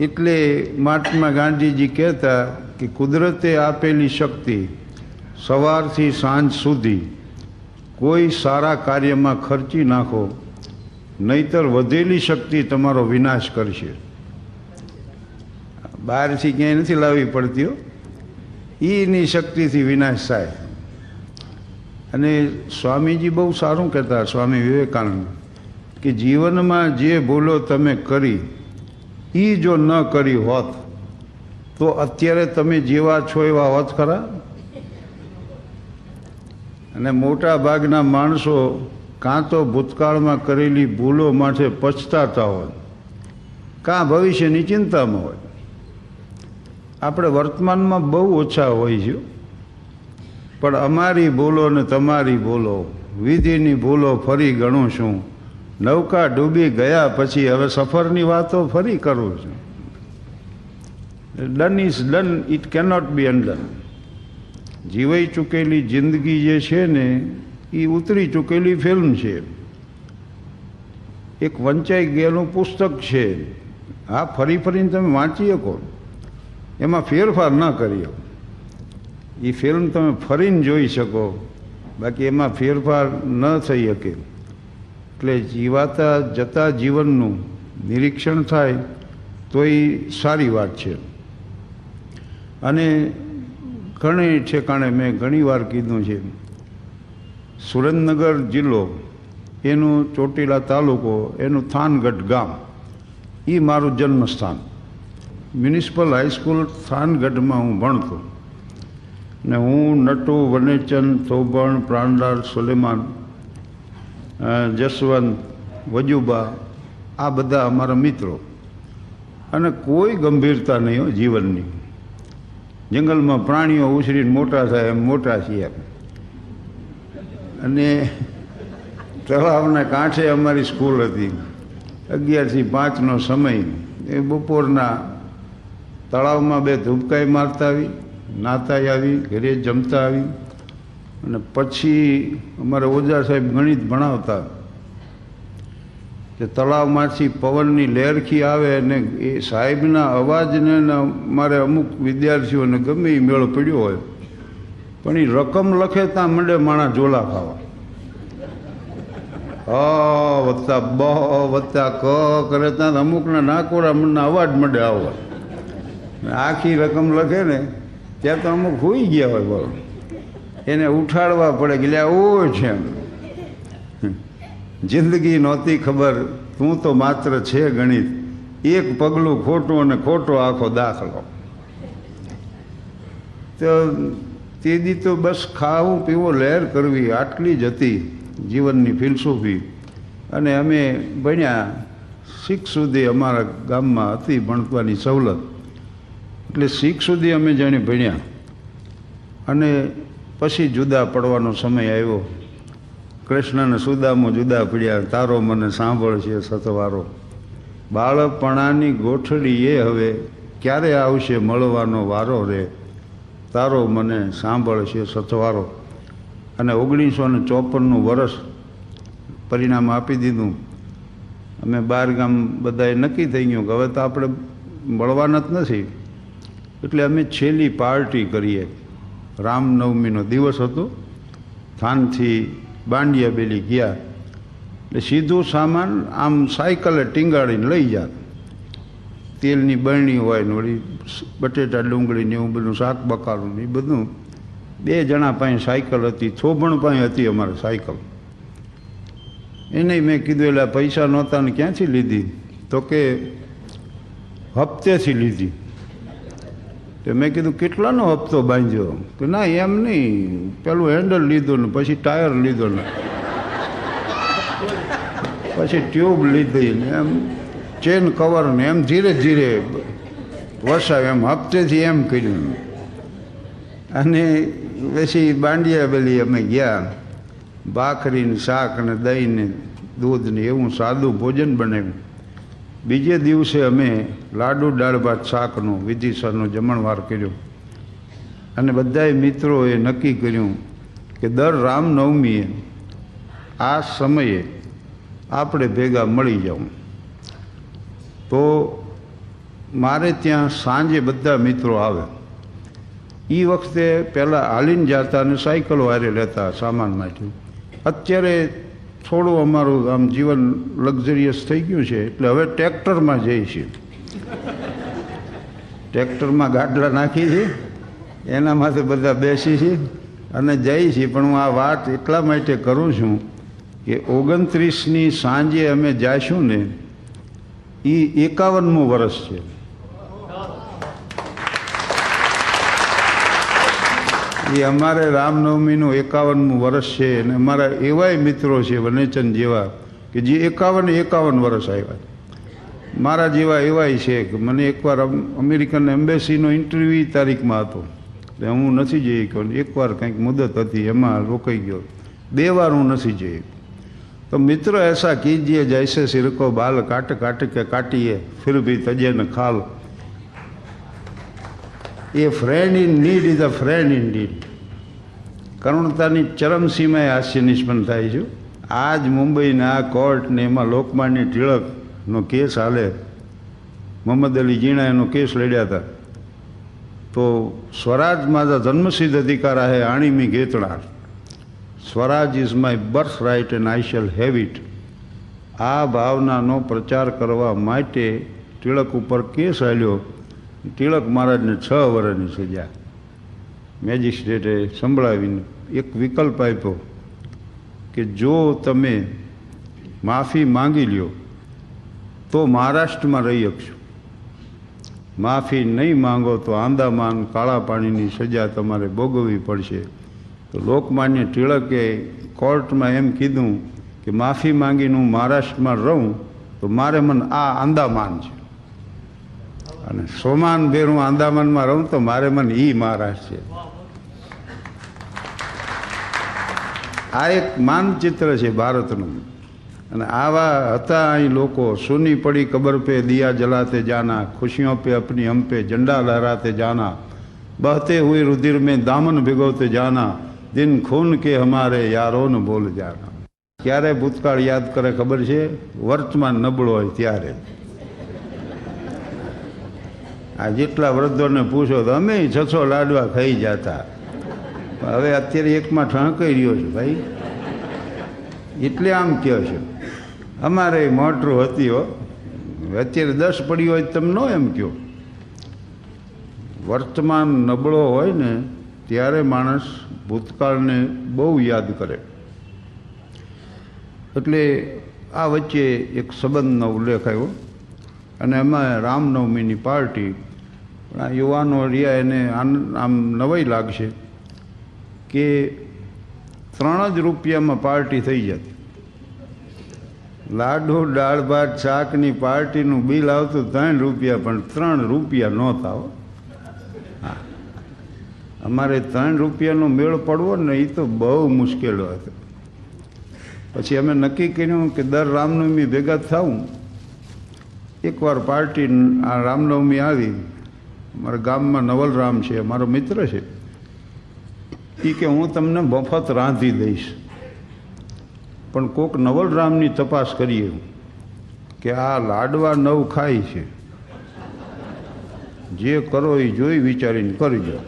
એટલે મહાત્મા ગાંધીજી કહેતા કે કુદરતે આપેલી શક્તિ સવારથી સાંજ સુધી કોઈ સારા કાર્યમાં ખર્ચી નાખો, નહીતર વધેલી શક્તિ તમારો વિનાશ કરશે. બહારથી ક્યાંય નથી લાવવી પડતી, એની શક્તિથી વિનાશ થાય. અને સ્વામીજી બહુ સારું કહેતા, સ્વામી વિવેકાનંદ, કે જીવનમાં જે ભૂલો તમે કરી એ જો ન કરી હોત તો અત્યારે તમે જેવા છો એવા હોત ખરા? અને મોટા ભાગના માણસો કાં તો ભૂતકાળમાં કરેલી ભૂલો માટે પછતાતા હોય, કાં ભવિષ્યની ચિંતામાં હોય. આપણે વર્તમાનમાં બહુ ઓછા હોય છે, પણ અમારી ભૂલો ને તમારી ભૂલો, વિધિની ભૂલો ફરી ગણું છું. નૌકા ડૂબી ગયા પછી હવે સફરની વાતો ફરી કરું છું. Done is done, it cannot be undone. જીવાઈ ચૂકેલી જિંદગી જે છે ને એ ઉતરી ચૂકેલી ફિલ્મ છે, એક વંચાઈ ગયેલું પુસ્તક છે. આ ફરી ફરીને તમે વાંચી શકો, એમાં ફેરફાર ન કરી શકો. એ ફિલ્મ તમે ફરીને જોઈ શકો, બાકી એમાં ફેરફાર ન થઈ શકે. એટલે જીવાતા જતા જીવનનું નિરીક્ષણ થાય તો એ સારી વાત છે. અને ઘણી ઠેકાણે મેં ઘણી વાર કીધું છે, સુરેન્દ્રનગર જિલ્લો, એનું ચોટીલા તાલુકો, એનું થાનગઢ ગામ, એ મારું જન્મસ્થાન. મ્યુનિસિપલ હાઈસ્કૂલ થાનગઢમાં હું ભણતો. ને હું, નટુ, વનેચંદ, થોબણ, પ્રાણલાલ, સુલેમાન, જસવંત, વજુબા, આ બધા અમારા મિત્રો. અને કોઈ ગંભીરતા નહીં હોય જીવનની. જંગલમાં પ્રાણીઓ ઉછરીને મોટા થાય એમ મોટા છીએ. અને તળાવના કાંઠે અમારી સ્કૂલ હતી. 11 થી 5નો સમય. એ બપોરના તળાવમાં 2 ધૂપકાઈ મારતા આવી, નાતા આવી, ઘરે જમતા આવી. અને પછી અમારા ઓજા સાહેબ ગણિત ભણાવતા કે તળાવમાંથી પવનની લહેરખી આવે અને એ સાહેબના અવાજને મારે અમુક વિદ્યાર્થીઓને ગમે એ મેળો પડ્યો હોય, પણ એ રકમ લખે ત્યાં મંડે માણા ઝોલા ખાવા. વત્તા બ વત્તા ક કરે ત્યાં અમુકના નાકોરા મનના અવાજ મંડે આવવા. આખી રકમ લખે ને ત્યાં તો અમુક હોઈ ગયા હોય, બરાબર. એને ઉઠાડવા પડે કે લ્યા ઓ છે એમ. જિંદગી નહોતી ખબર, તું તો માત્ર છે ગણિત, એક પગલું ખોટું અને ખોટો આખો દાખલો. તો તે દી તો બસ ખાવું પીવો લહેર કરવી, આટલી જ હતી જીવનની ફિલસૂફી. અને અમે ભણ્યા 6 સુધી અમારા ગામમાં હતી ભણવાની સવલત, એટલે 6 સુધી અમે જાણે ભણ્યા. અને પછી જુદા પડવાનો સમય આવ્યો. કૃષ્ણ અને સુદામો જુદા પડ્યા. તારો મને સાંભળશે સતવારો, બાળપણાની ગોઠડી એ હવે ક્યારે આવશે મળવાનો વારો રે, તારો મને સાંભળશે સતવારો. અને 1954નું વર્ષ પરિણામ આપી દીધું. અમે 12 ગામ બધાએ નક્કી થઈ ગયું કે હવે તો આપણે મળવાના જ નથી. એટલે અમે છેલ્લી પાર્ટી કરીએ. રામનવમીનો દિવસ હતો. થાનથી બાંડિયા બેલી ગયા એટલે સીધું સામાન આમ સાયકલે ટીંગાડીને લઈ જાત. તેલની બરણી હોય ને વળી બટેટા ડુંગળીને એવું બધું શાક બકાલું ને એ બધું. 2 જણા પાસે સાયકલ હતી, થોભણ પાસે હતી અમારે સાયકલ. એને મેં કીધું એટલે પૈસા નહોતા ને ક્યાંથી લીધી? તો કે હપ્તેથી લીધી. તો મેં કીધું કેટલાનો હપ્તો બાંધ્યો? તો ના એમ નહીં, પેલું હેન્ડલ લીધું ને પછી ટાયર લીધો ને પછી ટ્યુબ લીધી ને એમ ચેન કવર ને એમ ધીરે ધીરે વસાવ એમ હપ્તેથી એમ કર્યું. અને પછી બાંડિયા બેલી અમે ગયા. ભાખરી ને શાક ને દહીં ને દૂધ ને એવું સાદું ભોજન બનાવ્યું. બીજે દિવસે અમે લાડુ દાળ ભાત શાકનું વિધિસરનું જમણવાર કર્યું. અને બધાએ મિત્રોએ નક્કી કર્યું કે દર રામનવમીએ આ સમયે આપણે ભેગા મળી જાઉં. તો મારે ત્યાં સાંજે બધા મિત્રો આવે. એ વખતે પહેલાં હાલીને જતા અને સાયકલ વારે લેતા સામાન માટે. અત્યારે થોડું અમારું આમ જીવન લક્ઝરિયસ થઈ ગયું છે એટલે હવે ટ્રેક્ટરમાં જઈએ છીએ. ટ્રેક્ટરમાં ગાડલા નાખી છે, એના માથે બધા બેસી છે અને જઈએ છીએ. પણ હું આ વાત એટલા માટે કરું છું કે 29ની સાંજે અમે જઈશું ને, એ 51મું વર્ષ છે. એ અમારે રામનવમીનું 51મું વર્ષ છે. અને અમારા એવાય મિત્રો છે વનેચંદ જેવા કે જે 51 વર્ષ આવ્યા. મારા જેવા એવાય છે કે મને એકવાર અમેરિકન એમ્બેસીનો ઇન્ટરવ્યૂ તારીખમાં હતો એટલે હું નથી જઈ ગયો. એકવાર કંઈક મુદત હતી એમાં રોકાઈ ગયો. 2 વાર હું નથી જઈ. तो मित्र ऐसा कीजिए जैसे सिर को बाल काट काट के काटिए फिर भी तजे न खाल. A friend in need is a friend in need. કરુણતાની ચરમસીમાએ હાસ્ય નિષ્પન્ન થાય છે. આજ મુંબઈના કોર્ટ ને એમાં લોકમાન્ય ટિળકનો કેસ હાલે. મોહમ્મદ અલી જીણા એનો કેસ લડ્યા હતા. તો સ્વરાજ माझा જન્મસિદ્ધ અધિકાર आहे आणि मी घेतणार. Swaraj is my birth right and I shall have it. આ ભાવનાનો પ્રચાર કરવા માટે ટિળક ઉપર કેસ હાલ્યો. ટિળક મહારાજને 6 વર્ષની સજા મેજિસ્ટ્રેટે સંભળાવીને એક વિકલ્પ આપ્યો કે જો તમે માફી માંગી લ્યો તો મહારાષ્ટ્રમાં રહી શકશો, માફી નહીં માંગો તો આંદામાન કાળા પાણીની સજા તમારે ભોગવવી પડશે. તો લોકમાન્ય ટિળકે કોર્ટમાં એમ કીધું કે માફી માંગીને હું મહારાષ્ટ્રમાં રહું તો મારે મને આ આંદામાન છે, અને સોમાન ભેર હું આંદામાનમાં રહું તો મારે મને એ મહારાષ્ટ્ર છે. આ એક માનચિત્ર છે ભારતનું. અને આવા હતા અહીં લોકો. સુની પડી કબર પે દિયા જલાતે જાના, ખુશિयों पे अपनी हम पे झंडा लहराते जाना, बहते हुए रुधिर में दामन भिगोते जाना, दिन खून के हमारे यारों ने बोल जाना. ક્યારે ભૂતકાળ યાદ કરે ખબર છે? વર્તમાન નબળો હોય ત્યારે. આ જેટલા વૃદ્ધોને પૂછો તો અમે 600 લાડવા ખાઈ જતા, હવે અત્યારે એકમાં ઠણકાઈ રહ્યો છે ભાઈ. એટલે આમ કહો છો અમારે મોટરું હતી હો, અત્યારે 10 પડી હોય તમે ન એમ કહો. વર્તમાન નબળો હોય ને ત્યારે માણસ ભૂતકાળને બહુ યાદ કરે. એટલે આ વચ્ચે એક સંબંધનો ઉલ્લેખ આવ્યો અને એમાં રામનવમીની પાર્ટી. આ યુવાનો રહ્યા એને આમ નવાઈ લાગશે કે 3 જ રૂપિયામાં પાર્ટી થઈ જતી. લાડુ દાળ ભાત શાકની પાર્ટીનું બિલ આવતું 3 રૂપિયા, પણ 3 રૂપિયા નહોતા. હા, અમારે 3 રૂપિયાનો મેળ પડવો ને એ તો બહુ મુશ્કેલ હતો. પછી અમે નક્કી કર્યું કે દર રામનવમી ભેગા થવું. એકવાર પાર્ટી આ રામનવમી આવી, મારા ગામમાં નવલરામ છે, મારો મિત્ર છે. એ કે હું તમને મફત રાંધી દઈશ, પણ કોક નવલરામની તપાસ કરીએ કે આ લાડવા 9 ખાય છે, જે કરો એ જોઈ વિચારીને કરજો.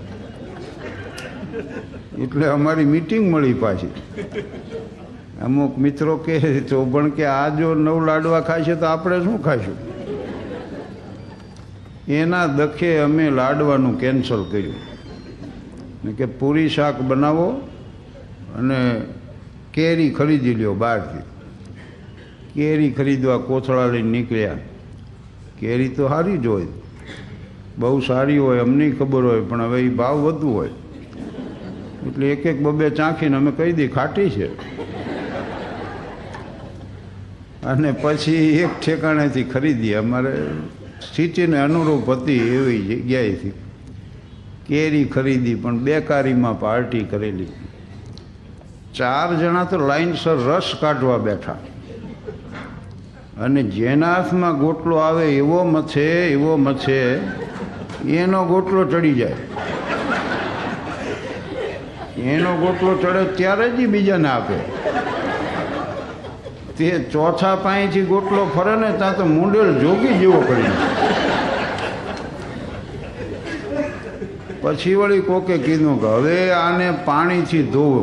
એટલે અમારી મીટિંગ મળી પાછી. અમુક મિત્રો કહે તો પણ કે આ જો 9 લાડવા ખાય છે તો આપણે શું ખાઈશું? એના દખે અમે લાડવાનું કેન્સલ કર્યું ને કે પૂરી શાક બનાવો અને કેરી ખરીદી લ્યો બહારથી. કેરી ખરીદવા કોથળા લઈને નીકળ્યા. કેરી તો સારી જ હોય, બહુ સારી હોય, અમને ખબર હોય, પણ હવે એ ભાવ વધુ હોય એટલે 1-2 ચાંખીને અમે કહી દઈએ ખાટી છે. અને પછી એક ઠેકાણેથી ખરીદી. અમારે સ્થિતિને અનુરૂપ હતી એવી જગ્યાએથી કેરી ખરીદી, પણ બેકારીમાં પાર્ટી કરેલી. 4 જણા તો લાઈનસર રસ કાઢવા બેઠા, અને જેના હાથમાં ગોટલો આવે એવો મથે એનો ગોટલો ચડી જાય. એનો ગોટલો ચડે ત્યારે જ બીજાને આપે. તે ચોથા પાસેથી ગોટલો ફરે ને ત્યાં તો મુંડેલ જોગી જેવો કરી. પછી વળી કોકે કીધું કે હવે આને પાણીથી ધોવો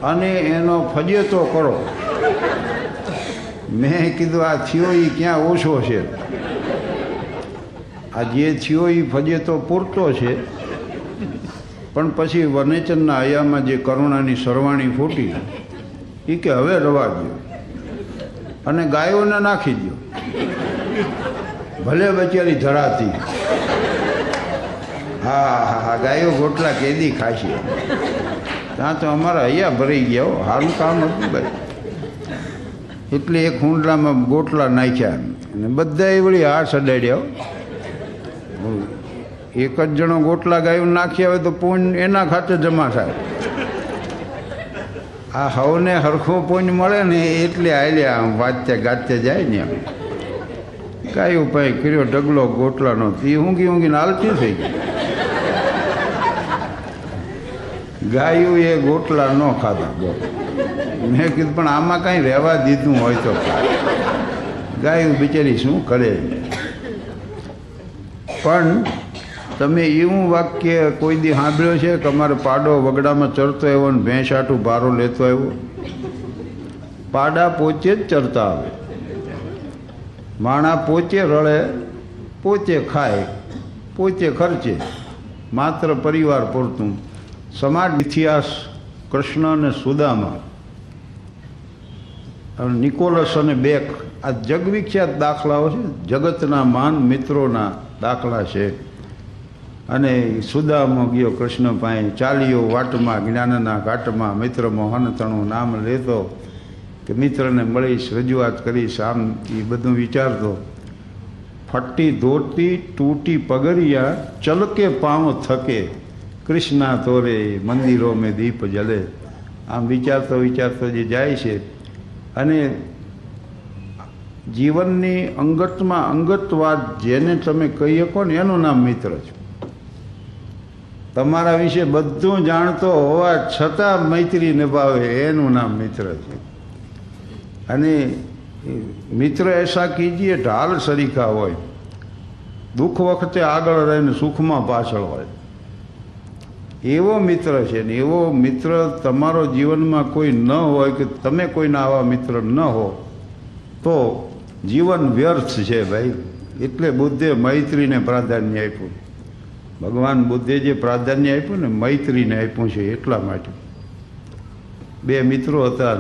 અને એનો ફજેતો કરો. મેં કીધું આ થયો એ ક્યાં ઓછો છે, આ જે થયો એ ફજેતો પૂરતો છે. પણ પછી વનેચરના હયામાં જે કરુણાની સરવાણી ફૂટી એ કે હવે રવા દો અને ગાયોને નાખી દો, ભલે બચારી ધરાતી. હા હા હા, ગાયો ગોટલા કેદી ખાશે. ત્યાં તો અમારા હૈયા ભરાઈ ગયા હો, સારું કામ હતું ભાઈ. એટલે એક હુંડલામાં ગોટલા નાખ્યા અને બધાએ વળી હાથ અડાડ્યા. એક જ જણો ગોટલા ગાયું નાખ્યા હોય તો પૂન એના ખાતે જમા થાય. આ હવને હરખો પૂન મળે ને એટલે હાલ્યા આમ વાંચતે ગાતે જાય ને આમ. કાંઈ ઉપાય કર્યો ઢગલો ગોટલાનો, એ ઊંઘી ઊંઘીને હાલતી થઈ ગઈ. ગાયું એ ગોટલા ન ખાધા. મેં કીધું પણ આમાં કાંઈ રહેવા દીધું હોય તો ગાયું બિચારી શું કરે. પણ તમે એવું વાક્ય કોઈ દી સાંભળ્યો છે કે અમારે પાડો વગડામાં ચરતો આવ્યો ને ભેંસ આટું ભારો લેતો આવ્યો? પાડા પોચે જ ચરતા આવે. માણા પોચે રળે, પોચે ખાય, પોચે ખર્ચે, માત્ર પરિવાર પૂરતું. સમાજ ઇતિહાસ કૃષ્ણ અને સુદામા, નિકોલસ અને બેક, આ જગવિખ્યાત દાખલાઓ છે, જગતના માન મિત્રોના દાખલા છે. અને સુદામો ગયો કૃષ્ણ પાસે, ચાલ્યો વાટમાં જ્ઞાનના ઘાટમાં, મિત્ર મોહનતણું નામ લેતો કે મિત્રને મળીશ, રજૂઆત કરીશ, આમ એ બધું વિચારતો. ફટ્ટી ધોતી તૂટી પગરિયા, ચલકે પાँव થકે, કૃષ્ણા તોરે મંદિરો મેં દીપ જલે. આમ વિચારતો વિચારતો જે જાય છે. અને જીવનની અંગતમાં અંગત વાત જેને તમે કહી શકો ને એનું નામ મિત્ર છે. તમારા વિશે બધું જાણતો હોવા છતાં મૈત્રી નિભાવે એનું નામ મિત્ર છે. અને મિત્ર એસા કીજીએ ઢાલ સરીખા હોય, દુઃખ વખતે આગળ રહીને સુખમાં પાછળ હોય, એવો મિત્ર છે. ને એવો મિત્ર તમારો જીવનમાં કોઈ ન હોય કે તમે કોઈના આવા મિત્ર ન હો તો જીવન વ્યર્થ છે ભાઈ. એટલે બુદ્ધે મૈત્રીને પ્રાધાન્ય આપ્યું. ભગવાન બુદ્ધે જે પ્રાધાન્ય આપ્યું ને મૈત્રીને આપ્યું છે. એટલા માટે બે મિત્રો હતા.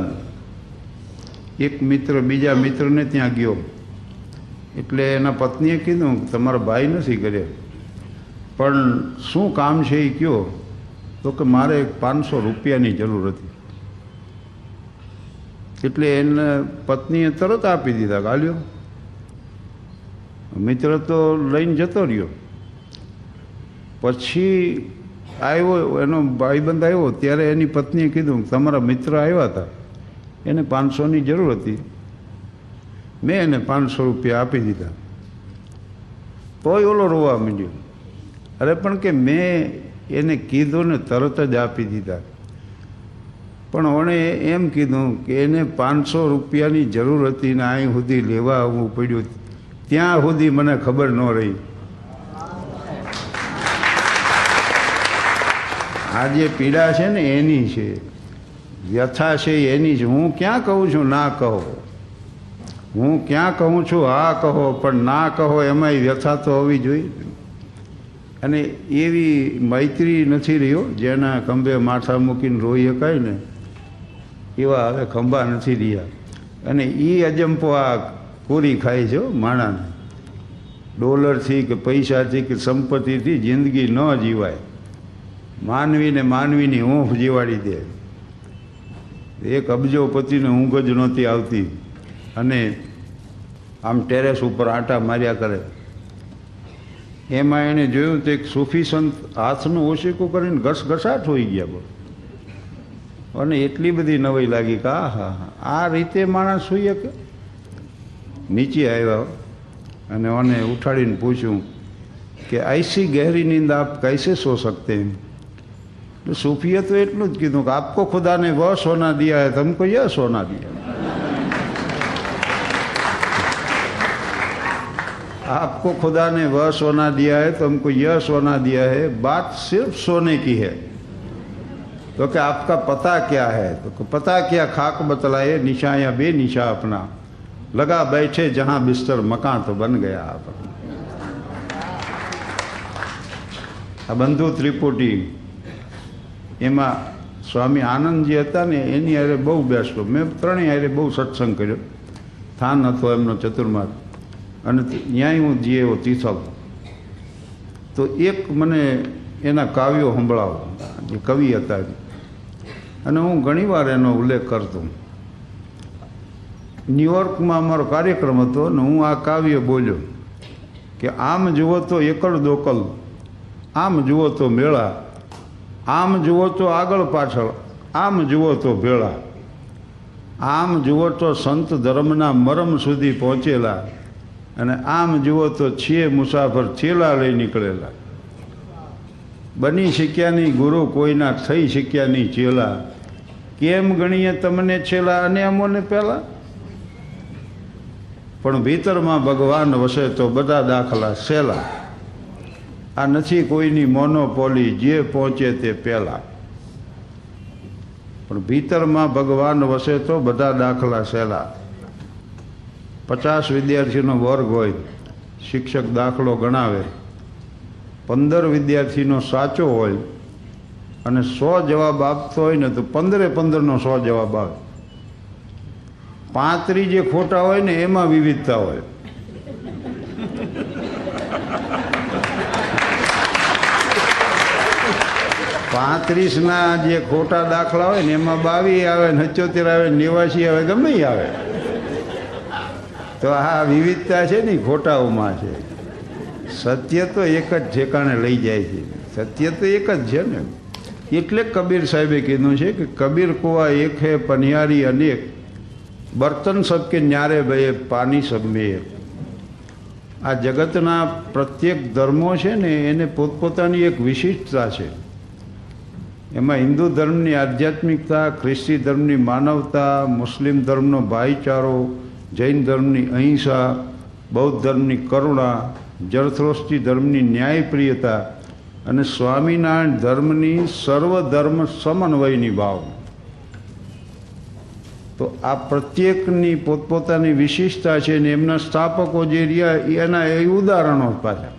એક મિત્ર બીજા મિત્રને ત્યાં ગયો એટલે એના પત્નીએ કીધું તમારા ભાઈ નથી ઘરે, પણ શું કામ છે એ કયો. તો કે મારે 500 રૂપિયાની જરૂર હતી. એટલે એને પત્નીએ તરત આપી દીધા. ગાલ્યો મિત્ર તો લઈને જતો રહ્યો. પછી આવ્યો એનો ભાઈબંધ આવ્યો ત્યારે એની પત્નીએ કીધું તમારા મિત્ર આવ્યા હતા, એને 500ની જરૂર હતી, મેં એને 500 રૂપિયા આપી દીધા. તોય ઓલો રોવા માંડ્યો. અરે પણ કે મેં એને કીધું ને તરત જ આપી દીધા. પણ ઓણે એમ કીધું કે એને 500 રૂપિયાની જરૂર હતી ને અહીં સુધી લેવા આવવું પડ્યું, ત્યાં સુધી મને ખબર ન રહી. આ જે પીડા છે ને એની છે, વ્યથા છે એની છે. હું ક્યાં કહું છું ના કહો, હું ક્યાં કહું છું હા કહો, પણ ના કહો એમાંય વ્યથા તો હોવી જોઈએ. અને એવી મૈત્રી નથી રહ્યો જેના ખંભે માથા મૂકીને રોઈ શકાય ને એવા હવે ખંભા નથી રહ્યા. અને એ અજંપો આ પૂરી ખાય છે માણાને. ડોલરથી કે પૈસાથી કે સંપત્તિથી જિંદગી ન જીવાય. માનવીને માનવીની ઊંઘ જીવાડી દે. એક અબજોપતિને ઊંઘ જ નહોતી આવતી અને આમ ટેરેસ ઉપર આંટા માર્યા કરે. એમાં એણે જોયું તો એક સૂફી સંત હાથનું ઓશીકું કરીને ઘસઘસાટ હોઈ ગયા. અને એટલી બધી નવાઈ લાગી કે હા હા આ રીતે માણસ હોઈએ કે. નીચે આવ્યા અને મને ઉઠાડીને પૂછ્યું કે ऐसी गहरी नींद आप कैसे सो सकते हैं? तो सूफिए तो એટલું જ કીધું કે आपको खुदा ने वह सोना दिया है, तुमको यह सोना दिया. आपको खुदा ने वह सोना दिया है तो हमको यह सोना दिया है, बात सिर्फ सोने की है। तो क्या आपका पता क्या है? तो पता क्या, खाक बतलाए निशा या बेनिशा अपना, लगा बैठे जहां बिस्तर मकान तो बन गया आप। આ બંધુ ત્રિપુટી એમાં સ્વામી આનંદજી હતા ને, એની હારે બહુ બેસતો. મેં ત્રણેય હારે બહુ સત્સંગ કર્યો. થાન હતો એમનો ચતુર્માર્ગ, અને ત્યાંય હું જીએવો તીથલ. તો એક મને એના કાવ્યો સંભળાવો, જે કવિ હતા, અને હું ઘણીવાર એનો ઉલ્લેખ કરતો. ન્યુયોર્કમાં અમારો કાર્યક્રમ હતો ને હું આ કાવ્ય બોલ્યો કે આમ જુઓ તો એકલ દોકલ, આમ જુઓ તો મેળા, આમ જુઓ તો આગળ પાછળ, આમ જુઓ તો ભેળા, આમ જુઓ તો સંત ધર્મના મરમ સુધી પહોંચેલા, અને આમ જુઓ તો છીએ મુસાફર થેલા લઈ નીકળેલા. બની શક્યા નહીં ગુરુ કોઈના, થઈ શક્યા નહીં ચેલા, કેમ ગણીએ તમને છેલ્લા અને અમોને પહેલા. પણ ભીતરમાં ભગવાન વસે તો બધા દાખલા સહેલા, આ નથી કોઈની મોનોપોલી, જે પહોંચે તે પહેલાં. પણ ભીતરમાં ભગવાન વસે તો બધા દાખલા સહેલા. 50 વિદ્યાર્થીનો વર્ગ હોય, શિક્ષક દાખલો ગણાવે, 15 વિદ્યાર્થીનો સાચો હોય અને 100 જવાબ આપતો હોય ને તો 15નો 100 જવાબ આવે. 35 જે ખોટા હોય ને એમાં વિવિધતા હોય. પાંત્રીસના જે ખોટા દાખલા હોય ને એમાં 22 આવે, 77 આવે, 89 આવે, ગમે આવે. તો આ વિવિધતા છે ને ખોટાઓમાં છે. સત્ય તો એક જ ઠેકાણે લઈ જાય છે. સત્ય તો એક જ છે ને. એટલે કબીર સાહેબે કીધું છે કે કબીર કુવા એક હે પનિયારી અનેક, બર્તન સબકે ન્યારે ભયે પાણી સબ મેં એક. આ જગતના પ્રત્યેક ધર્મો છે ને એને પોતપોતાની એક વિશિષ્ટતા છે. એમાં હિન્દુ ધર્મની આધ્યાત્મિકતા, ખ્રિસ્તી ધર્મની માનવતા, મુસ્લિમ ધર્મનો ભાઈચારો, જૈન ધર્મની અહિંસા, બૌદ્ધ ધર્મની કરુણા, જરથ્રોસ્તી ધર્મની ન્યાયપ્રિયતા અને સ્વામિનારાયણ ધર્મની સર્વધર્મ સમન્વયની ભાવ. તો આ પ્રત્યેકની પોતપોતાની વિશિષ્ટતા છે ને એમના સ્થાપકો જે રહ્યા એના એ ઉદાહરણો પાછા.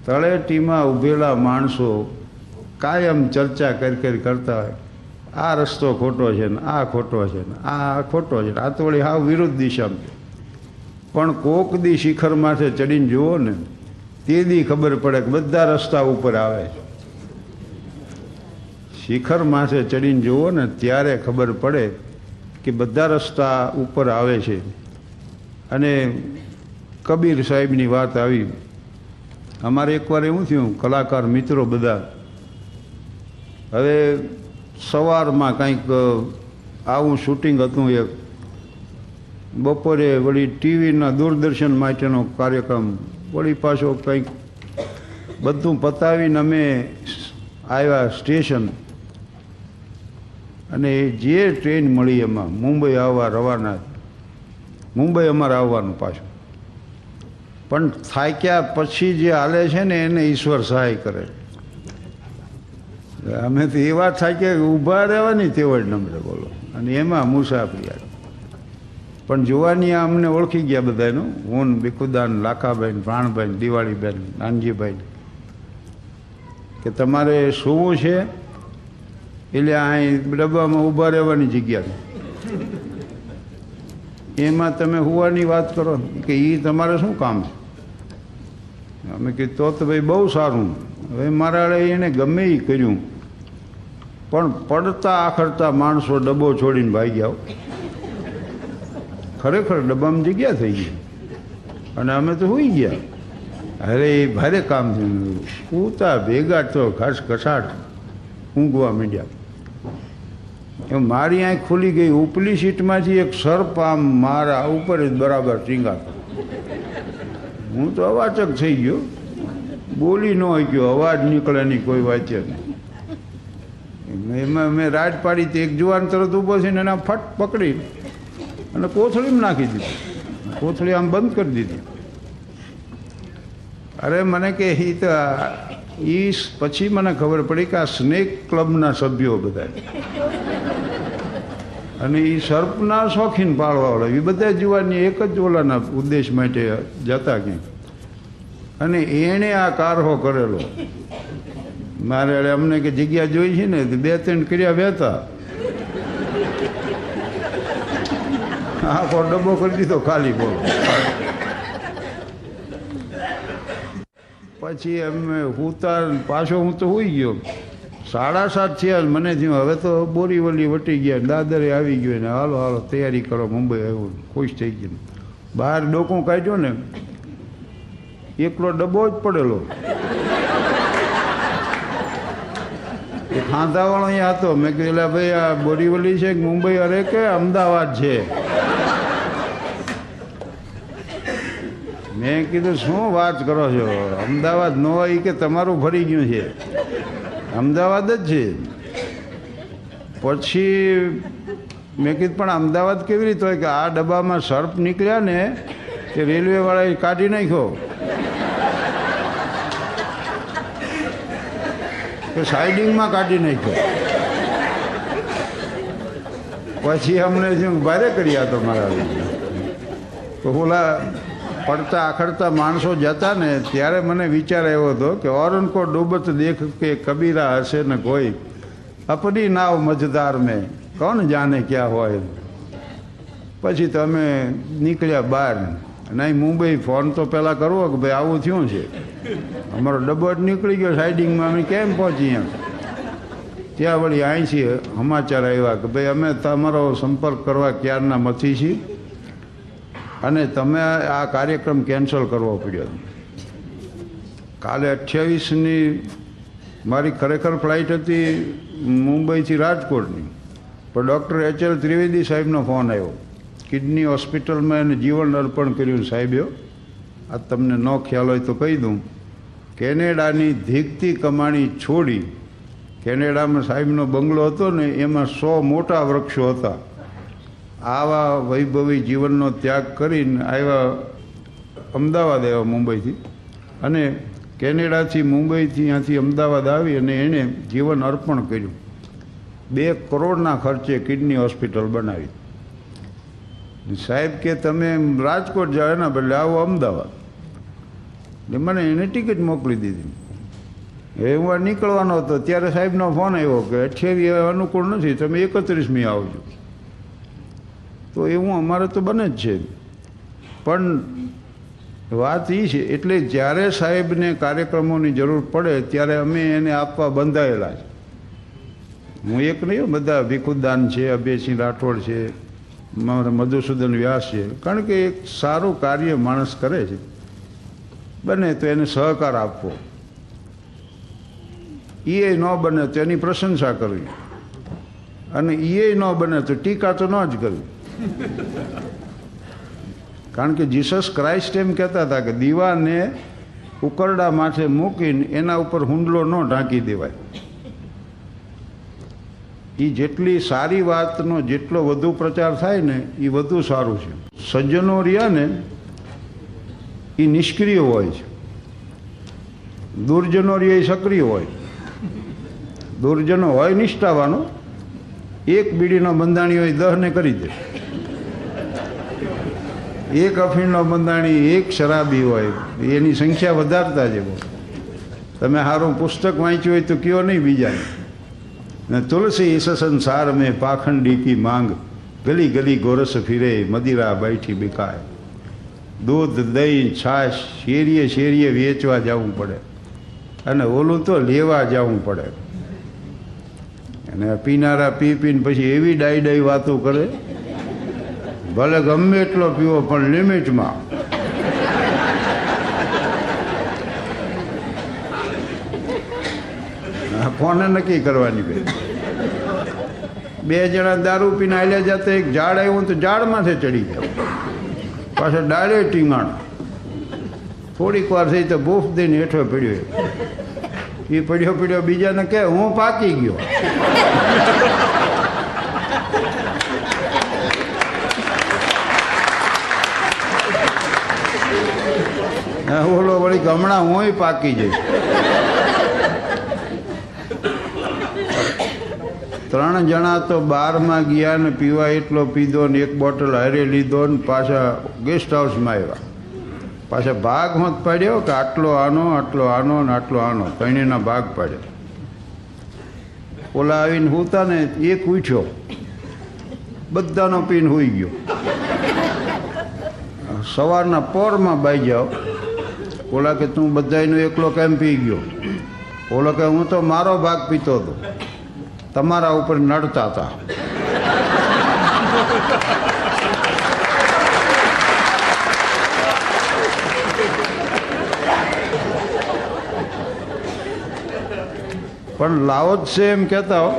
તળેટીમાં ઊભેલા માણસો કાયમ ચર્ચા કરી કરતા હોય, આ રસ્તો ખોટો છે ને આ ખોટો છે ને આ ખોટો છે, આ તો વળી હાવ વિરુદ્ધ દિશામાં છે. પણ કોક દી શિખર માથે ચડીને જુઓ ને તે દી ખબર પડે કે બધા રસ્તા ઉપર આવે છે. શિખર માથે ચડીને જુઓ ને ત્યારે ખબર પડે કે બધા રસ્તા ઉપર આવે છે. અને કબીર સાહેબની વાત આવી. અમારે એકવાર એવું થયું, કલાકાર મિત્રો બધા, હવે સવારમાં કંઈક આવું શૂટિંગ હતું એક, બપોરે વળી ટીવીના દૂરદર્શન માટેનો કાર્યક્રમ, વળી પાછો કંઈક બધું પતાવીને અમે આવ્યા સ્ટેશન. અને જે ટ્રેન મળી એમાં મુંબઈ આવવા રવાના. મુંબઈ અમારે આવવાનું પાછું. પણ થાક્યા પછી જે હાલે છે ને એને ઈશ્વર સહાય કરે. અમે તો એવા થાક્યા કે ઊભા રહેવાની તેવડ નંબરે બોલો, અને એમાં મુસાફરી. પણ જોવાની આ અમને ઓળખી ગયા બધાનું, હું બિકુદાન, લાખાભાઈ, પ્રાણભાઈ, દિવાળીબેન, નાનજીભાઈ, કે તમારે સૂવું છે એટલે અહીં ડબ્બામાં ઊભા રહેવાની જગ્યા, એમાં તમે હુવાની વાત કરો કે એ તમારે શું કામ છે? અમે કીધું તો ભાઈ બહુ સારું. હવે મારા એને ગમે એ કર્યું, પણ પડતા આખડતા માણસો ડબ્બો છોડીને ભાગ્યા. ખરેખર ડબ્બામાં જગ્યા થઈ ગઈ અને અમે તો હોઈ ગયા. અરે એ ભારે કામ થયું. ઉતા ભેગા તો ઘાસ ઘસાટ ઊંઘવા માંડ્યા. મારી આંખ ખુલી ગઈ. ઉપલી સીટમાંથી એક સર્પ આમ મારા ઉપર જ બરાબર ટીંગાતો. હું તો અવાચક થઈ ગયો, બોલી ન ગયો, અવાજ નીકળે નહીં, કોઈ વાંચે નહીં. એમાં મેં રાડ પાડી, એક જુવાન તરત ઊભો થઈને એના ફટ પકડી અને કોથળીમાં નાખી દીધું. કોથળી આમ બંધ કરી દીધી. અરે મને કે એ તો એ પછી મને ખબર પડી કે આ સ્નેક ક્લબના સભ્યો બધા, અને એ સર્પના શોખીન પાળવાવાળા, એ બધા જુવાની એક જ ઓલાના ઉદ્દેશ માટે જતા ક્યાંક. અને એણે આ કારહો કરેલો. મારે અમને કે જગ્યા જોઈ છે ને 2-3 ક્રિયા વહેતા આખો ડબ્બો કરી દીધો ખાલી. બોલો. પછી અમે હુતા, પાછો હું તો હોઈ ગયો. 7:30 થયા. મને થયું હવે તો બોરીવલી વટી ગયા, દાદરે આવી ગયો ને હાલો હાલો તૈયારી કરો મુંબઈ આવ્યું. ખુશ થઈ ગયું. બહાર ડોકું કાઢ્યો ને એકલો ડબ્બો જ પડેલો. એ ખાંધાવાળો અહીંયા હતો. મેં કીધું એટલે ભાઈ આ બોરીવલી છે કે મુંબઈ? અરે કે અમદાવાદ છે. મેં કીધું શું વાત કરો છો, અમદાવાદ ન હોય કે તમારું ફરી ગયું છે? અમદાવાદ જ છે. પછી મેં કીધું પણ અમદાવાદ કેવી રીતે હોય? કે આ ડબ્બામાં સર્પ નીકળ્યા ને તે રેલવેવાળાએ કાઢી નાખ્યો કે સાઇડિંગમાં કાઢી નાખ્યો. પછી અમને શું ભારે કર્યા તો મારા તો ઓલા પડતા આખડતા માણસો જતા ને ત્યારે મને વિચાર આવ્યો હતો કે औरन को डूबत देख के कबीरा हसे न कोई अपनी नाव मझदार में कौन जाने क्या હોય. પછી તો અમે નીકળ્યા બહાર. નહીં મુંબઈ ફોન તો પહેલાં કરવો કે ભાઈ આવું થયું છે, અમારો ડબ્બો જ નીકળી ગયો સાઇડિંગમાં, અમે કેમ પહોંચી એમ. ત્યાં વળી અહીંથી સમાચાર આવ્યા કે ભાઈ અમે તમારો સંપર્ક કરવા ક્યારના મથી છીએ અને તમે આ કાર્યક્રમ કેન્સલ કરવો પડ્યો. કાલે 28ની મારી ખરેખર ફ્લાઇટ હતી મુંબઈથી રાજકોટની, પણ ડૉક્ટર H.L. ત્રિવેદી સાહેબનો ફોન આવ્યો. કિડની હોસ્પિટલમાં એને જીવન અર્પણ કર્યું સાહેબે. આ તમને ન ખ્યાલ હોય તો કહી દઉં. કેનેડાની ધીકતી કમાણી છોડી, કેનેડામાં સાહેબનો બંગલો હતો ને એમાં 100 મોટા વૃક્ષો હતા. આવા વૈભવી જીવનનો ત્યાગ કરીને આવ્યા અમદાવાદ, આવ્યા મુંબઈથી. અને કેનેડાથી મુંબઈથી ત્યાંથી અમદાવાદ આવી અને એણે જીવન અર્પણ કર્યું. 2 કરોડના ખર્ચે કિડની હોસ્પિટલ બનાવી. સાહેબ કે તમે રાજકોટ જાઓ એના બદલે આવો અમદાવાદ. એટલે મને એને ટિકિટ મોકલી દીધી. એ હું નીકળવાનો હતો ત્યારે સાહેબનો ફોન આવ્યો કે 28 અનુકૂળ નથી, તમે 31મી આવજો. તો એવું અમારે તો બને જ છે. પણ વાત એ છે, એટલે જ્યારે સાહેબને કાર્યક્રમોની જરૂર પડે ત્યારે અમે એને આપવા બંધાયેલા છે. હું એક નહીં, બધા ભીખુદાન છે, અભયસિંહ રાઠોડ છે, મારા મધુસૂદન વ્યાસ છે. કારણ કે એક સારું કાર્ય માણસ કરે છે, બને તો એને સહકાર આપવો, એ ન બને તો એની પ્રશંસા કરવી, અને એ ન બને તો ટીકા તો ન જ કરવી. કારણ કે જીસસ ક્રાઇસ્ટ એમ કહેતા હતા કે દીવાને ઉકરડા માથે મૂકીને એના ઉપર હુંડલો ન ઢાંકી દેવાય. એ જેટલી સારી વાતનો જેટલો વધુ પ્રચાર થાય ને એ વધુ સારું છે. સજ્જનો રહ્યા ને એ નિષ્ક્રિય હોય છે, દુર્જનો રહ્યા એ સક્રિય હોય. દુર્જનો હોય નિષ્ઠાવાનો, એક બીડીનો બંધાણી હોય 10ને કરી દે. એક અફીણનો બંધાણી, એક શરાબી હોય, એની સંખ્યા વધારતા જેવો. તમે સારું પુસ્તક વાંચ્યું હોય તો કયો નહીં બીજાને. ને તુલસી ઇસ સંસાર મેં પાખંડી કી માંગ, ગલી ગલી ગોરસ ફિરે મદિરા બેઠી બિકાય. દૂધ દહીં છાશ શેરીએ શેરીએ વેચવા જવું પડે, અને ઓલું તો લેવા જવું પડે. અને પીનારા પી પીને પછી એવી ડાઈ ડાઈ વાતો કરે, ભલે ગમે એટલો પીવો પણ લિમિટમાં. કોને નક્કી કરવાની ભાઈ? 2 જણા દારૂ પીને હાલ્યા જતા, એક ઝાડ આવ્યું તો ઝાડ માથે ચડી ગયા, પાછળ ડાળે ટીંગાણ. થોડીક વાર થઈ તો બૂફ દઈને હેઠો પડ્યો. એ પડ્યો બીજાને કહે હું પાકી ગયો. ઓલો વળી કે હમણાં હુંય પાકી જઈશ. 3 જણા તો બારમાં ગયા ને પીવા એટલો પીધો ને 1 બોટલ હારે લીધો ને પાછા ગેસ્ટ હાઉસમાં આવ્યા. પાછા ભાગ હોત પાડ્યો કે આટલો આનો ને આટલો આનો, ત્રણેયના ભાગ પાડ્યા. ઓલા આવીને સૂતા ને એક ઉઠ્યો, બધાનો પીને સૂઈ ગયો. સવારના પોરમાં બાઈ જાઓ. ઓલા કે તું બધાનો એકલો કેમ પી ગયો? ઓલો કે હું તો મારો ભાગ પીતો હતો, તમારા ઉપર નડતા હતા. પણ લાઓ ત્સે એમ કહેતા હો,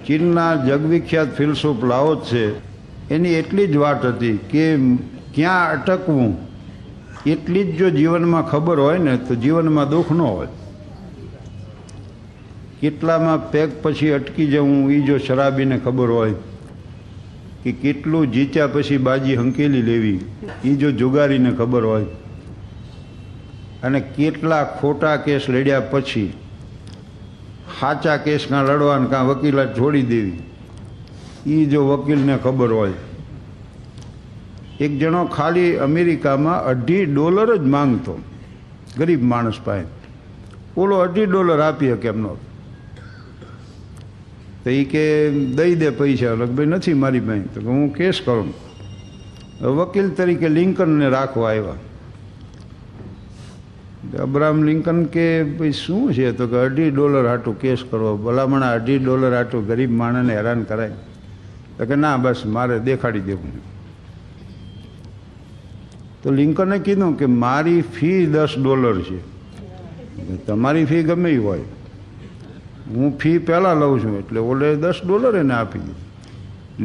ચીનના જગવિખ્યાત ફિલસૂફ લાઓ ત્સે, એની એટલી જ વાત હતી કે ક્યાં અટકવું એટલી જ જો જીવનમાં ખબર હોય ને તો જીવનમાં દુઃખ ન હોય. કેટલામાં પેક પછી અટકી જવું એ જો શરાબીને ખબર હોય, કે કેટલું જીત્યા પછી બાજી હંકેલી લેવી એ જો જુગારીને ખબર હોય, અને કેટલા ખોટા કેસ લડ્યા પછી સાચા કેસ કાં લડવાને કાં વકીલાત છોડી દેવી એ જો વકીલને ખબર હોય. એક જણો ખાલી અમેરિકામાં $2.5 જ માંગતો, ગરીબ માણસ પાસે. ઓલો $2.5 આપી શકે એમનો. તો એ કે દઈ દે પૈસા. ભાઈ નથી મારી પાસે. તો હું કેસ કરું. વકીલ તરીકે લિંકનને રાખવા આવ્યા. અબ્રાહમ લિંકન કે ભાઈ શું છે? તો કે $2.5 હાટું કેસ કરવો. ભલામણા $2.5 હાટું ગરીબ માણસને હેરાન કરાય? તો કે ના, બસ મારે દેખાડી દેવું. તો લિંકને કીધું કે મારી ફી $10 છે. તમારી ફી ગમે એ હોય, હું ફી પહેલાં લઉં છું. એટલે ઓલે $10 એને આપી દીધું.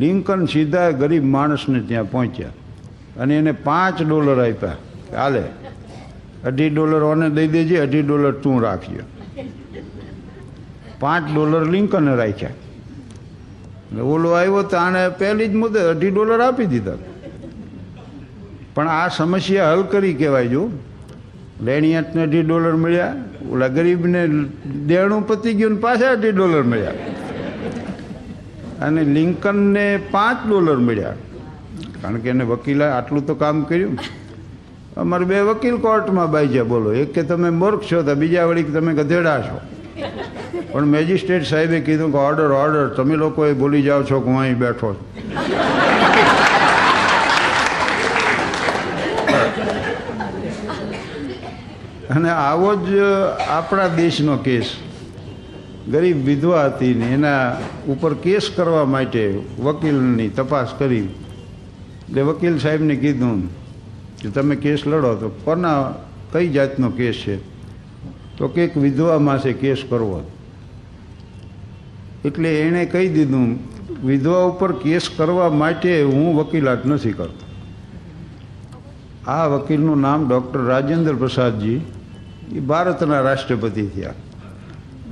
લિંકન સીધા ગરીબ માણસને ત્યાં પહોંચ્યા અને એને $5 આપ્યા. હાલે, $2.5 ઓને દઈ દેજે, $2.5 તું રાખજે. $5 લિંકને રાખ્યા. ઓલો આવ્યો તો આને પહેલી જ મુદ્દે $2.5 આપી દીધા. પણ આ સમસ્યા હલ કરી કહેવાય. જો લેણિયાતને $2.5 મળ્યા, ઓલા ગરીબને દેણું પતી ગયું ને પાછા $2.5 મળ્યા, અને લિંકનને $5 મળ્યા. કારણ કે એને વકીલે આટલું તો કામ કર્યું. અમારે 2 વકીલ કોર્ટમાં બાઈ બોલો, એક કે તમે મૂર્ખ છો, તો બીજા વળી કે તમે ગધેડા છો. પણ મેજિસ્ટ્રેટ સાહેબે કીધું કે ઓર્ડર, તમે લોકોએ ભૂલી જાઓ છો કે હું અહીં બેઠો છું. અને આવો જ આપણા દેશનો કેસ. ગરીબ વિધવા હતી ને એના ઉપર કેસ કરવા માટે વકીલની તપાસ કરી. એટલે વકીલ સાહેબને કીધું કે તમે કેસ લડો. તો કોના કઈ જાતનો કેસ છે? તો કે એક વિધવામાં છે કેસ કરવો. એટલે એણે કહી દીધું, વિધવા ઉપર કેસ કરવા માટે હું વકીલાત નથી કરતો. આ વકીલનું નામ ડૉક્ટર રાજેન્દ્ર પ્રસાદજી, એ ભારતના રાષ્ટ્રપતિ થયા,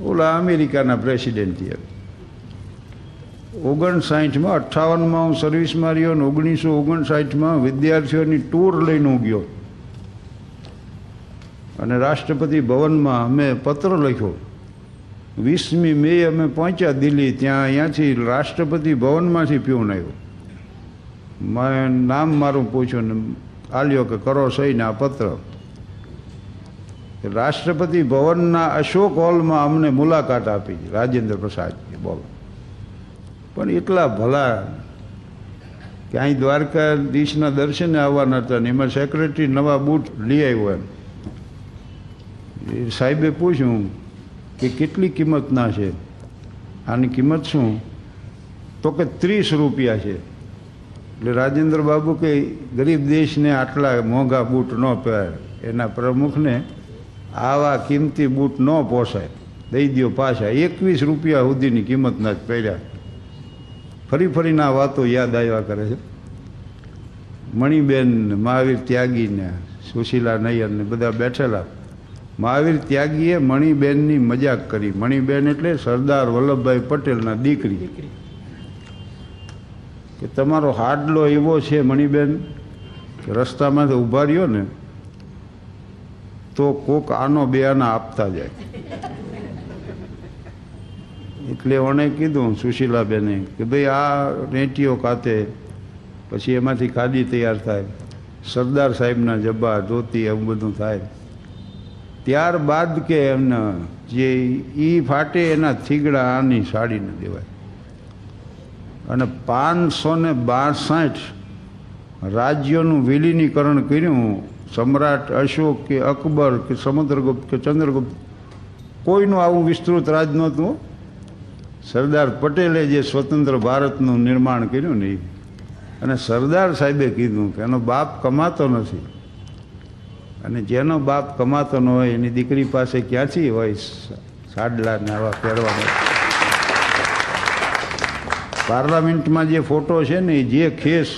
ઓલા અમેરિકાના પ્રેસિડેન્ટ થયા. 59માં 58માં હું સર્વિસમાં રહ્યો ને 1959માં વિદ્યાર્થીઓની ટૂર લઈને હું ગયો. અને રાષ્ટ્રપતિ ભવનમાં અમે પત્ર લખ્યો. 20મી મે અમે પહોંચ્યા દિલ્હી. ત્યાં અહીંયાથી રાષ્ટ્રપતિ ભવનમાંથી પ્યુન આવ્યો. મેં નામ મારું પૂછ્યું ને આલ્યો કે કરો સહી ને આ પત્ર. રાષ્ટ્રપતિ ભવનના અશોક હોલમાં અમને મુલાકાત આપી રાજેન્દ્ર પ્રસાદજી. બોલો, પણ એટલા ભલા કે અહીં દ્વારકાધીશના દર્શને આવવાના હતા ને એમાં સેક્રેટરી નવા બૂટ લઈ આવ્યો. એમ સાહેબે પૂછ્યું કે કેટલી કિંમતના છે? આની કિંમત શું? તો કે ₹30 છે. એટલે રાજેન્દ્ર બાબુ કે ગરીબ દેશને આટલા મોંઘા બૂટ ન પહેરાય, એના પ્રમુખને આવા કિંમતી બૂટ ન પોસાય, દઈ દો પાછા. ₹21 સુધીની કિંમતના જ પહેર્યા. ફરીને આ વાતો યાદ આવ્યા કરે છે. મણિબેન, મહાવીર ત્યાગીને, સુશીલા નૈયરને બધા બેઠેલા. મહાવીર ત્યાગીએ મણિબેનની મજાક કરી. મણિબેન એટલે સરદાર વલ્લભભાઈ પટેલના દીકરી. કે તમારો હાડલો એવો છે મણિબેન કે રસ્તામાંથી ઊભા રહ્યો ને તો કોક આનો બે આના આપતા જાય. એટલે ઓણે કીધું સુશીલાબેને કે ભાઈ આ રેંટીઓ કાતે પછી એમાંથી ખાદી તૈયાર થાય, સરદાર સાહેબના જબ્બા ધોતી એવું બધું થાય. ત્યારબાદ કે એમને જે એ ફાટે એના થીગડા આની સાડીને દેવાય. અને 562 રાજ્યોનું વિલીનીકરણ કર્યું. સમ્રાટ અશોક કે અકબર કે સમુદ્રગુપ્ત કે ચંદ્રગુપ્ત કોઈનું આવું વિસ્તૃત રાજ નહોતું. સરદાર પટેલે જે સ્વતંત્ર ભારતનું નિર્માણ કર્યું ને એ, અને સરદાર સાહેબે કીધું કે એનો બાપ કમાતો નથી, અને જેનો બાપ કમાતો ન હોય એની દીકરી પાસે ક્યાંથી હોય સાડલા ને આવા પહેરવાના. પાર્લામેન્ટમાં જે ફોટો છે ને એ જે ખેસ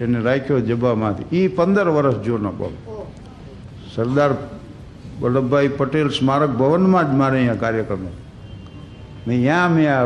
એને રાખ્યો જબામાંથી એ 15 વર્ષ જૂનો બાપ. સરદાર વલ્લભભાઈ પટેલ સ્મારક ભવનમાં જ મારે અહીંયા કાર્યક્રમ, ત્યાં મેં આ